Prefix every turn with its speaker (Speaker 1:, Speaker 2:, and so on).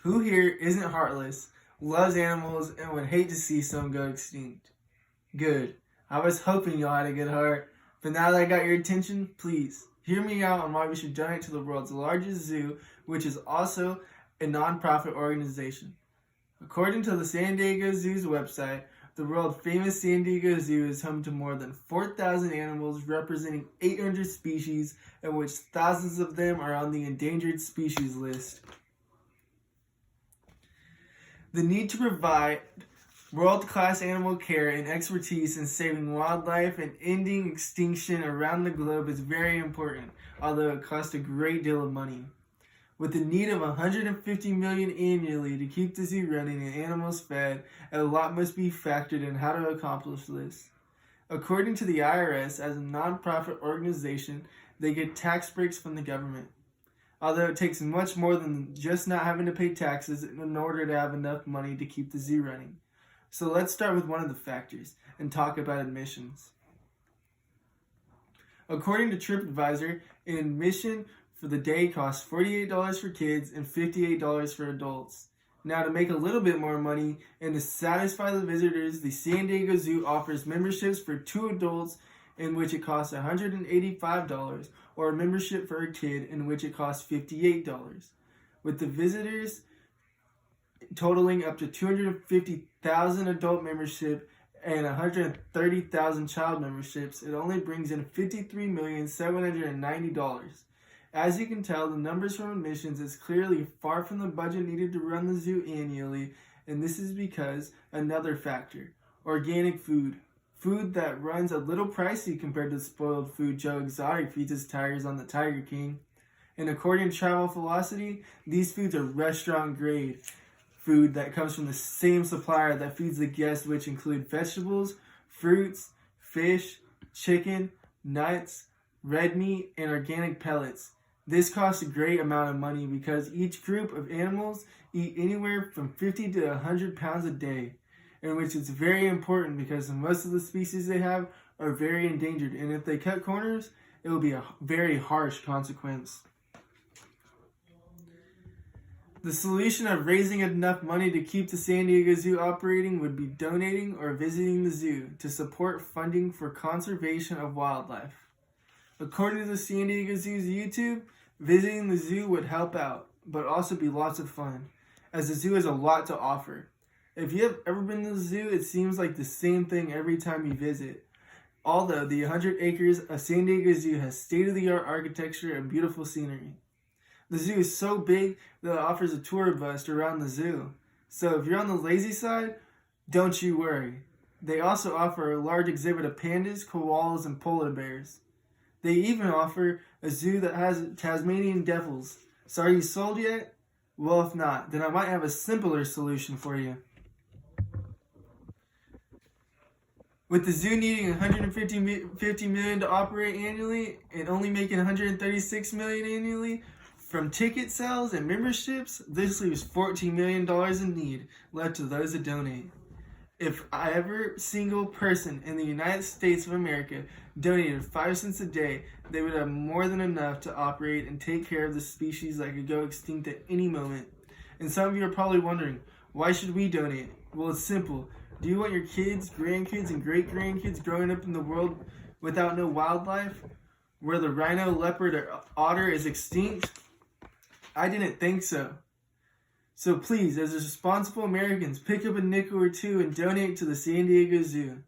Speaker 1: Who here isn't heartless, loves animals, and would hate to see some go extinct? Good. I was hoping y'all had a good heart. But now that I got your attention, please hear me out on why we should donate to the world's largest zoo, which is also a nonprofit organization. According to the San Diego Zoo's website, the world-famous San Diego Zoo is home to more than 4,000 animals representing 800 species, in which thousands of them are on the endangered species list. The need to provide world-class animal care and expertise in saving wildlife and ending extinction around the globe is very important, although it costs a great deal of money. With the need of $150 million annually to keep the zoo running and animals fed, a lot must be factored in how to accomplish this. According to the IRS, as a nonprofit organization, they get tax breaks from the government. Although it takes much more than just not having to pay taxes in order to have enough money to keep the zoo running. So let's start with one of the factors and talk about admissions. According to TripAdvisor, an admission for the day costs $48 for kids and $58 for adults. Now, to make a little bit more money and to satisfy the visitors, the San Diego Zoo offers memberships for 2 adults in which it costs $185, or a membership for a kid in which it costs $58. With the visitors totaling up to 250,000 adult membership and 130,000 child memberships, it only brings in $53,790,000. As you can tell, the numbers from admissions is clearly far from the budget needed to run the zoo annually, and this is because another factor: organic food. Food that runs a little pricey compared to spoiled food Joe Exotic feeds his tigers on the Tiger King. And according to Travel Velocity, these foods are restaurant grade food that comes from the same supplier that feeds the guests, which include vegetables, fruits, fish, chicken, nuts, red meat, and organic pellets. This costs a great amount of money because each group of animals eat anywhere from 50 to 100 pounds a day, in which it's very important because most of the species they have are very endangered, and if they cut corners, it will be a very harsh consequence. The solution of raising enough money to keep the San Diego Zoo operating would be donating or visiting the zoo to support funding for conservation of wildlife. According to the San Diego Zoo's YouTube, visiting the zoo would help out, but also be lots of fun, as the zoo has a lot to offer. If you have ever been to the zoo, it seems like the same thing every time you visit. Although the 100 acres of San Diego Zoo has state-of-the-art architecture and beautiful scenery. The zoo is so big that it offers a tour bus around the zoo. So if you're on the lazy side, don't you worry. They also offer a large exhibit of pandas, koalas, and polar bears. They even offer a zoo that has Tasmanian devils. So are you sold yet? Well, if not, then I might have a simpler solution for you. With the zoo needing $150 million to operate annually and only making $136 million annually from ticket sales and memberships, this leaves $14 million in need left to those that donate. If every single person in the United States of America donated 5 cents a day, they would have more than enough to operate and take care of the species that could go extinct at any moment. And some of you are probably wondering, why should we donate? Well, it's simple. Do you want your kids, grandkids, and great-grandkids growing up in the world without no wildlife, where the rhino, leopard, or otter is extinct? I didn't think so. So please, as responsible Americans, pick up a nickel or two and donate to the San Diego Zoo.